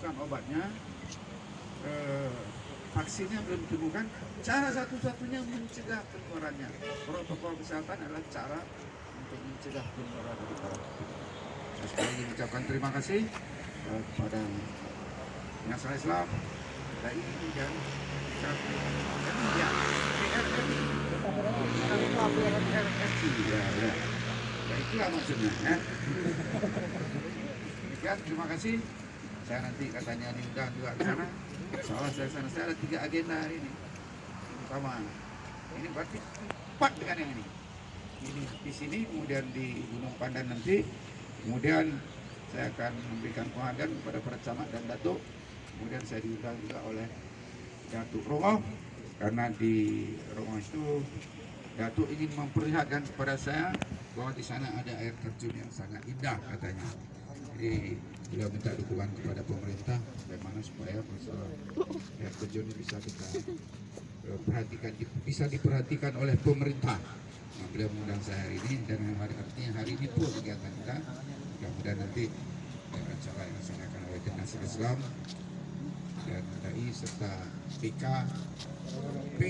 ditemukan obatnya, vaksinnya belum ditemukan. Cara satu-satunya mencegah penularannya. Protokol kesehatan adalah cara untuk mencegah penularan dari para COVID. Saya sekali lagi mengucapkan terima kasih kepada Masyarakat Islam, dari dan ya itulah maksudnya ya. Demikian, terima kasih. Saya nanti katanya diundang juga ke sana. Soalnya saya ada 3 agenda hari ini. Pertama, ini berarti 4 dengan yang ini. Ini di sini, kemudian di Gunung Pandan nanti, kemudian saya akan memberikan penghargaan kepada para camat dan datuk. Kemudian saya diundang juga oleh Datuk Romo, karena di Romo itu Datuk ingin memperlihatkan kepada saya bahwa di sana ada air terjun yang sangat indah katanya. Jadi beliau minta dukungan kepada pemerintah bagaimana supaya masalah air terjun ini bisa kita perhatikan, bisa diperhatikan oleh pemerintah. Nah, beliau mengundang saya hari ini dan artinya hari ini pun kegiatan kita. Mudah-mudahan nanti acara yang dilaksanakan oleh Dinas Islam dan KI serta PKP